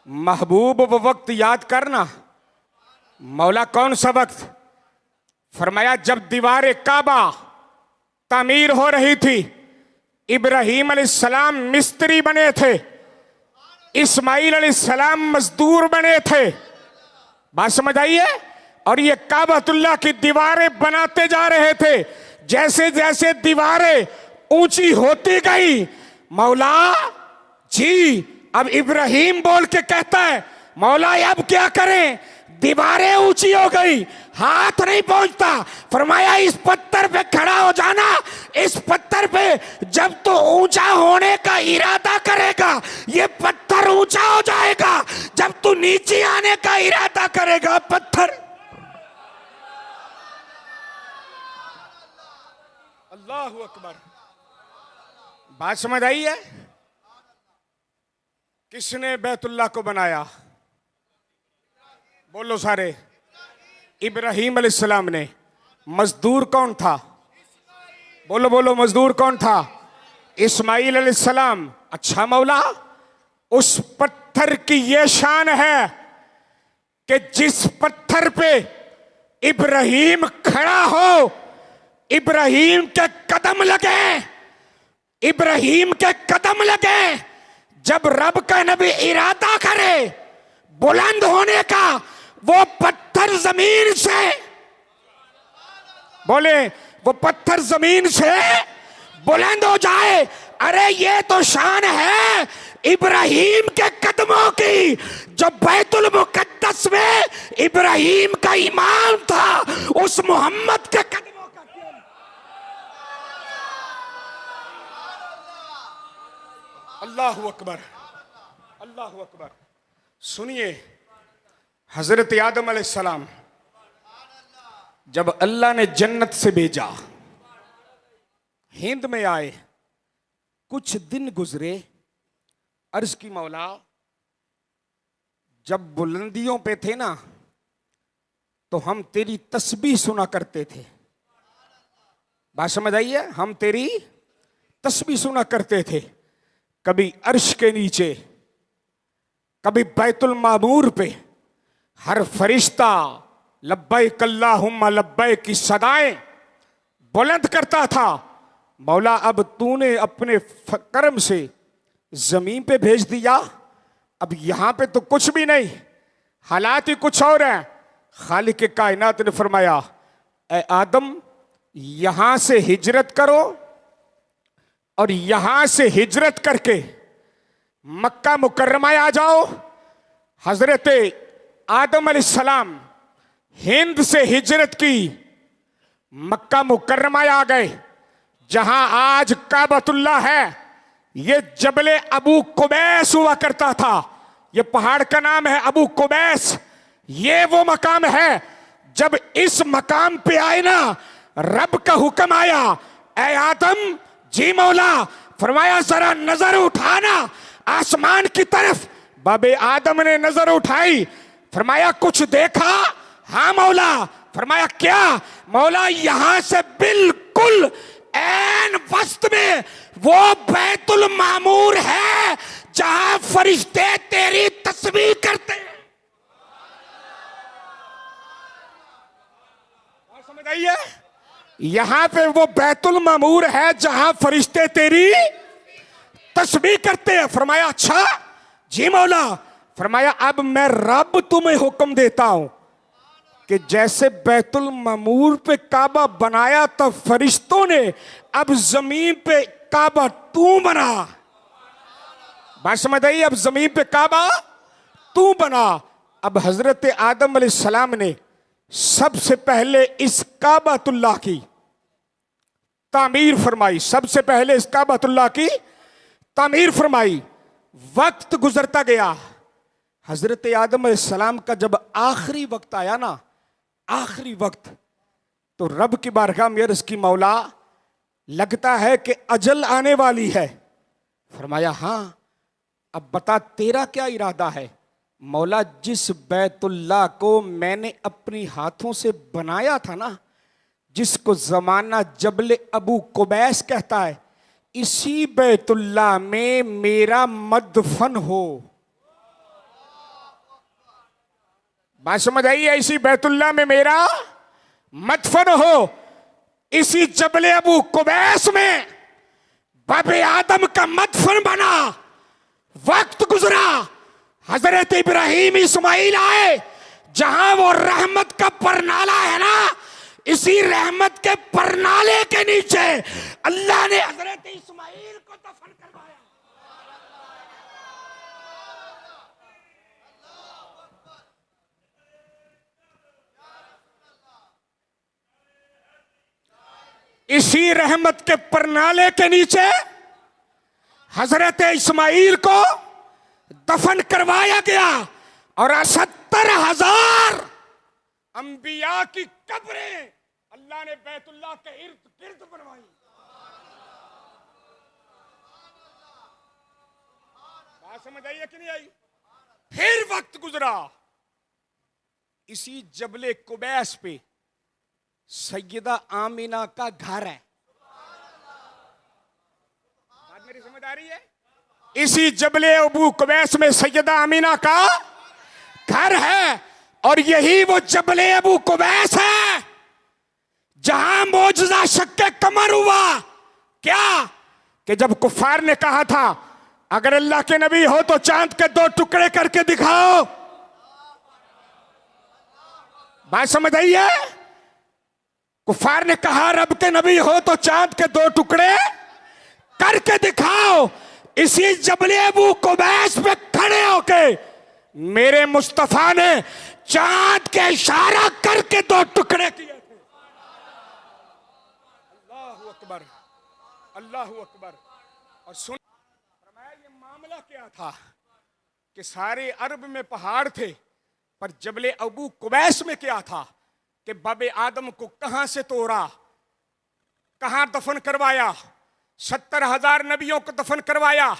محبوب وہ وقت یاد کرنا. مولا کون سا وقت؟ فرمایا جب دیوار کعبہ تعمیر ہو رہی تھی، ابراہیم علیہ السلام مستری بنے تھے، اسماعیل علیہ السلام مزدور بنے تھے. بات سمجھ آئیے؟ اور یہ کعبۃ اللہ کی دیواریں بناتے جا رہے تھے. جیسے جیسے دیواریں اونچی ہوتی گئی، مولا جی اب ابراہیم بول کے کہتا ہے مولا اب کیا کریں؟ دیواریں اونچی ہو گئی، ہاتھ نہیں پہنچتا. فرمایا اس پتھر پہ کھڑا ہو جانا. اس پتھر پہ جب تو اونچا ہونے کا ارادہ کرے گا یہ پتھر اونچا ہو جائے گا، جب تو نیچے آنے کا ارادہ کرے گا پتھر. اللہ اکبر. بات سمجھ آئی ہے؟ کس نے بیت اللہ کو بنایا؟ بولو سارے. ابراہیم علیہ السلام نے. مزدور کون تھا؟ بولو بولو مزدور کون تھا؟ اسماعیل علیہ السلام. اچھا مولا اس پتھر کی یہ شان ہے کہ جس پتھر پہ ابراہیم کھڑا ہو ابراہیم کے قدم لگے، ابراہیم کے قدم لگے. جب رب کا نبی ارادہ کرے بلند ہونے کا، وہ پتھر زمین سے، بولے وہ پتھر زمین سے بلند ہو جائے. ارے یہ تو شان ہے ابراہیم کے قدموں کی، جو بیت المقدس میں ابراہیم کا امام تھا اس محمد کے قدموں کا. اللہ اکبر اللہ اکبر. سنیے، حضرت آدم علیہ السلام جب اللہ نے جنت سے بھیجا، ہند میں آئے، کچھ دن گزرے، عرض کی مولا جب بلندیوں پہ تھے نا تو ہم تیری تسبیح سنا کرتے تھے. بات سمجھ آئی ہے؟ ہم تیری تسبیح سنا کرتے تھے. کبھی عرش کے نیچے، کبھی بیت المعمور پہ ہر فرشتہ لبیک اللہم لبیک کی صدائیں بلند کرتا تھا. مولا اب تو نے اپنے کرم سے زمین پہ بھیج دیا، اب یہاں پہ تو کچھ بھی نہیں، حالات ہی کچھ اور ہیں. خالق کائنات نے فرمایا اے آدم یہاں سے ہجرت کرو، اور یہاں سے ہجرت کر کے مکہ مکرمہ آ جاؤ. حضرت آدم علیہ السلام ہند سے ہجرت کی، مکہ مکرمہ آ گئے، جہاں آج کعبۃ اللہ ہے. یہ جبل ابو قبیس ہوا کرتا تھا، یہ پہاڑ کا نام ہے ابو قبیس. یہ وہ مقام ہے. جب اس مقام پہ آئے نا، رب کا حکم آیا اے آدم. جی مولا. فرمایا ذرا نظر اٹھانا آسمان کی طرف. باب آدم نے نظر اٹھائی، فرمایا کچھ دیکھا؟ ہاں مولا. فرمایا کیا؟ مولا یہاں سے بالکل عین وسط میں وہ بیت المعمور ہے جہاں فرشتے تیری تسبیح کرتے ہیں. سمجھ آئیے؟ یہاں پہ وہ بیت المعمور ہے جہاں فرشتے تیری تسبیح کرتے ہیں. فرمایا اچھا جی مولا. فرمایا اب میں رب تمہیں حکم دیتا ہوں کہ جیسے بیت المعمور پہ کعبہ بنایا تھا فرشتوں نے، اب زمین پہ کعبہ تو بنا. بات سمجھ آئی؟ اب زمین پہ کعبہ تو بنا. اب حضرت آدم علیہ السلام نے سب سے پہلے اس کعبۃ اللہ کی تعمیر فرمائی. سب سے پہلے اس کعبۃ اللہ کی تعمیر فرمائی. وقت گزرتا گیا. حضرت آدم علیہ السلام کا جب آخری وقت آیا نا، آخری وقت، تو رب کی بارگاہ میں عرض کی مولا لگتا ہے کہ اجل آنے والی ہے. فرمایا ہاں. اب بتا تیرا کیا ارادہ ہے؟ مولا جس بیت اللہ کو میں نے اپنی ہاتھوں سے بنایا تھا نا، جس کو زمانہ جبل ابو قبیس کہتا ہے، اسی بیت اللہ میں میرا مدفن ہو. بات سمجھ آئی؟ اسی بیت اللہ میں میرا مدفن ہو. اسی جبل ابو قبیس میں باب آدم کا مدفن بنا. وقت گزرا، حضرت ابراہیم اسماعیل آئے. جہاں وہ رحمت کا پرنالا ہے نا، اسی رحمت کے پرنالے کے نیچے اللہ نے حضرت اسماعیل کو دفن کروایا. اسی رحمت کے پرنالے کے نیچے حضرت اسماعیل کو دفن کروایا گیا. اور 70,000 انبیاء کی قبریں اللہ نے بیت اللہ کے ارد گرد بنوائی. بات سمجھ آئی ہے کہ نہیں آئی؟ پھر وقت گزرا، اسی جبل قبیس پہ سیدہ آمینہ کا گھر ہے. بات میری سمجھ آ رہی ہے؟ اسی جبل ابو قبیس میں سیدہ آمینہ کا گھر ہے. اور یہی وہ جبل ابو قبیس ہے جہاں معجزہ شق قمر ہوا. کیا کہ جب کفار نے کہا تھا اگر اللہ کے نبی ہو تو چاند کے 2 ٹکڑے کر کے دکھاؤ. بات سمجھ آئی ہے؟ کفار نے کہا رب کے نبی ہو تو چاند کے 2 ٹکڑے کر کے دکھاؤ. اسی جبل ابو قبیس پہ کھڑے ہو کے میرے مصطفیٰ نے چاند کے اشارہ کر کے 2 ٹکڑے کیے تھے. اللہ اکبر، اللہ اکبر. اور سن فرمایا یہ معاملہ کیا تھا کہ سارے عرب میں پہاڑ تھے، پر جبل ابو قبیس میں کیا تھا کہ باب آدم کو کہاں سے توڑا، کہاں دفن کروایا، 70,000 نبیوں کو دفن کروایا،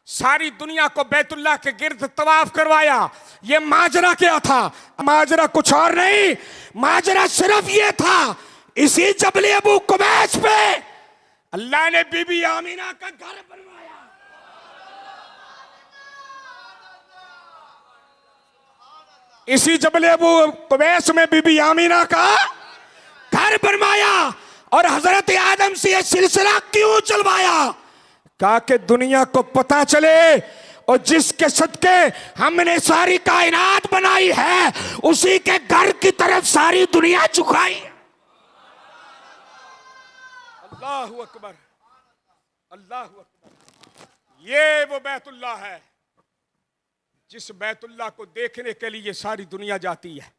ساری دنیا کو بیت اللہ کے گرد طواف کروایا. یہ ماجرا کیا تھا؟ ماجرا کچھ اور نہیں، ماجرا صرف یہ تھا اسی جبل ابو قبیس پہ اللہ نے بی بی آمینہ کا گھر بنوایا. اسی جبل ابو قبیس میں بی بی آمینہ کا گھر بنوایا. اور حضرت آدم سے یہ سلسلہ کیوں چلوایا؟ تاکہ دنیا کو پتا چلے اور جس کے صدقے ہم نے ساری کائنات بنائی ہے اسی کے گھر کی طرف ساری دنیا جھکائی. اللہ اکبر، اللہ اکبر. یہ وہ بیت اللہ ہے جس بیت اللہ کو دیکھنے کے لیے ساری دنیا جاتی ہے.